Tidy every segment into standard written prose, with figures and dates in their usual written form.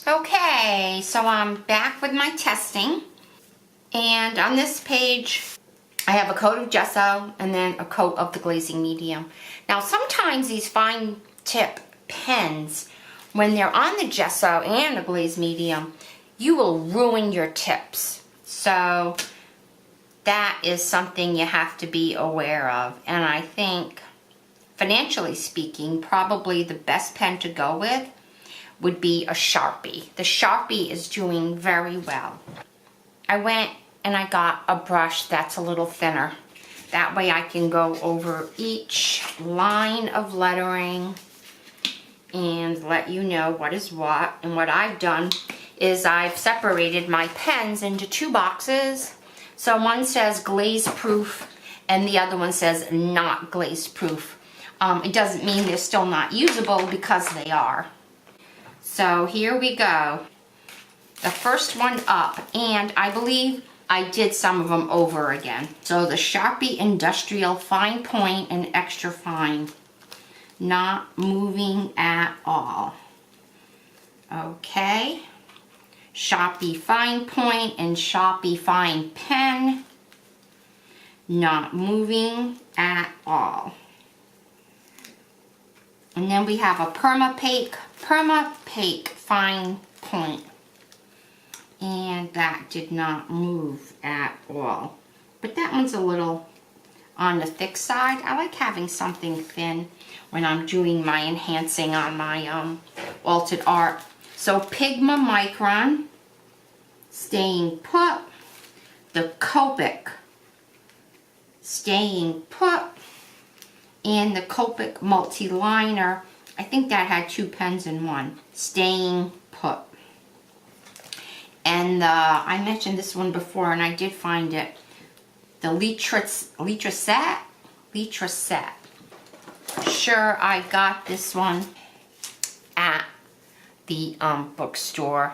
Okay, so I'm back with my testing, and on this page I have a coat of gesso and then a coat of the glazing medium. Now sometimes these fine tip pens, when they're on the gesso and the glaze medium, you will ruin your tips. So that is something you have to be aware of, and I think financially speaking probably the best pen to go with would be a Sharpie. The Sharpie is doing very well. I went and I got a brush that's a little thinner. That way I can go over each line of lettering and let you know what is what. And what I've done is I've separated my pens into two boxes. So one says glaze proof and the other one says not glaze proof. It doesn't mean they're still not usable, because they are. So here we go. The first one up, and I believe I did some of them over again. So the Sharpie Industrial Fine Point and Extra Fine. Not moving at all. Okay. Sharpie Fine Point and Sharpie Fine Pen. Not moving at all. And then we have a Permapaque Fine Point. And that did not move at all. But that one's a little on the thick side. I like having something thin when I'm doing my enhancing on my altered art. So Pigma Micron, staying put. The Copic, staying put. And the Copic Multi Liner, I think that had two pens in one, staying put. And I mentioned this one before, and I did find it, the Letraset. Sure, I got this one at the bookstore.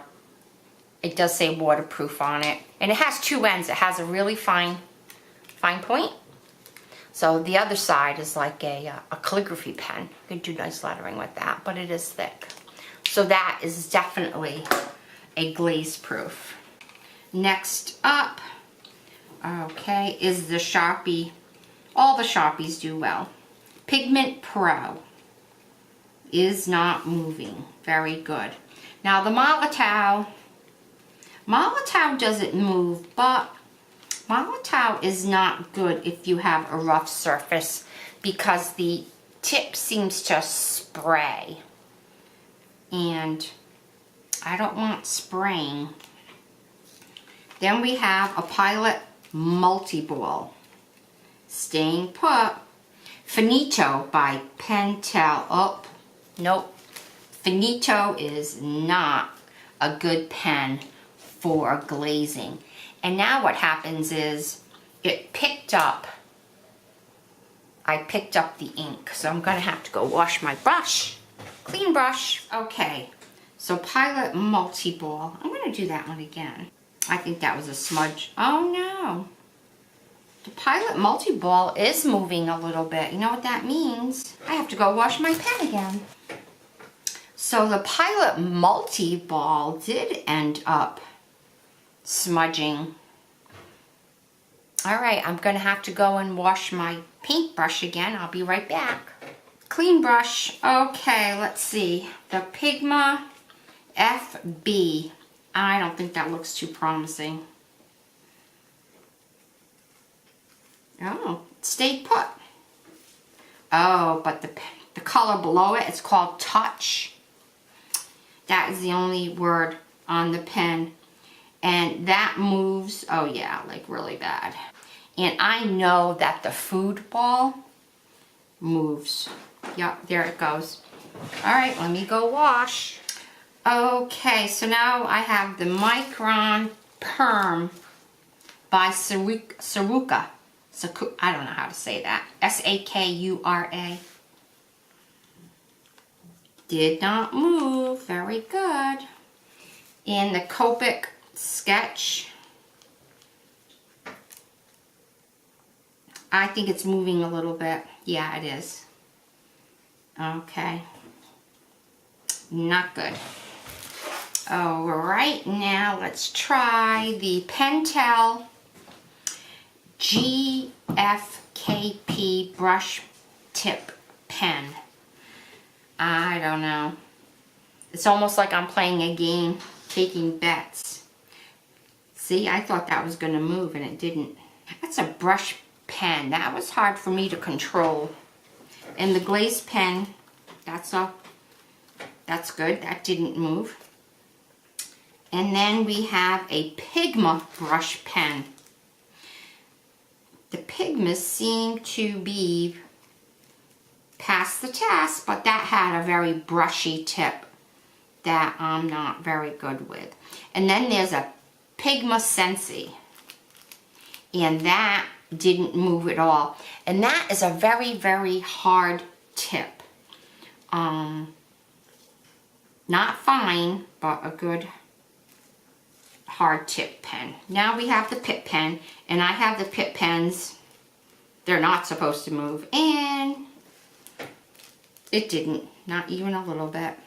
It does say waterproof on it, and it has two ends. It has a really fine point. So the other side is like a calligraphy pen. You can do nice lettering with that, but it is thick. So that is definitely a glaze proof. Next up, okay, is the Sharpie. All the Sharpies do well. Pigment Pro is not moving. Very good. Now the Molotow doesn't move, but Molotow is not good if you have a rough surface, because the tip seems to spray, and I don't want spraying. Then we have a Pilot Multiball, staying put. Finito by Pental. Oh, nope. Finito is not a good pen for glazing. And now what happens is I picked up the ink, so I'm gonna have to go wash my brush. Clean brush. Okay, so Pilot Multiball. I'm gonna do that one again. I think that was a smudge. Oh no. The Pilot Multiball is moving a little bit. You know what that means? I have to go wash my pen again. So the Pilot Multiball did end up smudging. Alright, I'm going to have to go and wash my paintbrush again. I'll be right back. Clean brush. Okay, let's see. The Pigma FB. I don't think that looks too promising. Oh, it stayed put. Oh, but the color below it, it's called Touch. That is the only word on the pen. And that moves, oh yeah, like really bad. And I know that the food ball moves. Yep, there it goes. All right, let me go wash. Okay, so now I have the Micron Perm by Sakura. I don't know how to say that. S-A-K-U-R-A. Did not move. Very good. In the Copic Sketch, I think it's moving a little bit. Yeah, it is. Okay. Not good. Alright, now let's try the Pental GFKP brush tip pen. I don't know. It's almost like I'm playing a game, taking bets. See, I thought that was going to move and it didn't. That's a brush pen. That was hard for me to control. And the Glaze Pen, that's good. That didn't move. And then we have a Pigma Brush Pen. The Pigmas seem to be past the test, but that had a very brushy tip that I'm not very good with. And then there's a Pigma Sensi, and that didn't move at all. And that is a very, very hard tip. Not fine, but a good hard tip pen. Now we have the Pitt Pen, and I have the Pitt Pens. They're not supposed to move, and it didn't, not even a little bit.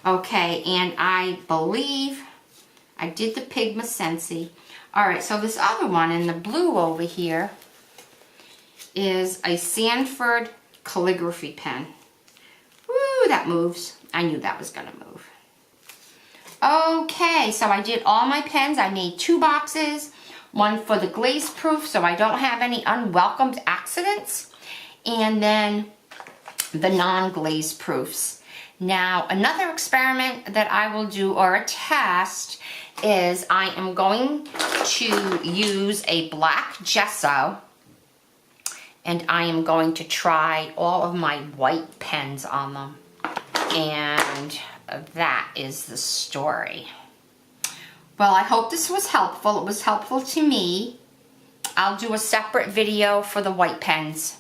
Okay, and I believe I did the Pigma Sensi. Alright, so this other one in the blue over here is a Sanford Calligraphy pen. Woo, that moves. I knew that was gonna move. Okay, so I did all my pens. I made 2 boxes. One for the glaze proof so I don't have any unwelcomed accidents. And then the non-glaze proofs. Now, another experiment that I will do, or a test, is I am going to use a black gesso, and I am going to try all of my white pens on them. And that is the story. Well, I hope this was helpful. It was helpful to me. I'll do a separate video for the white pens.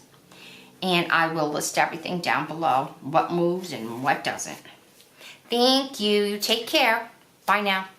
And I will list everything down below, what moves and what doesn't. Thank you. Take care. Bye now.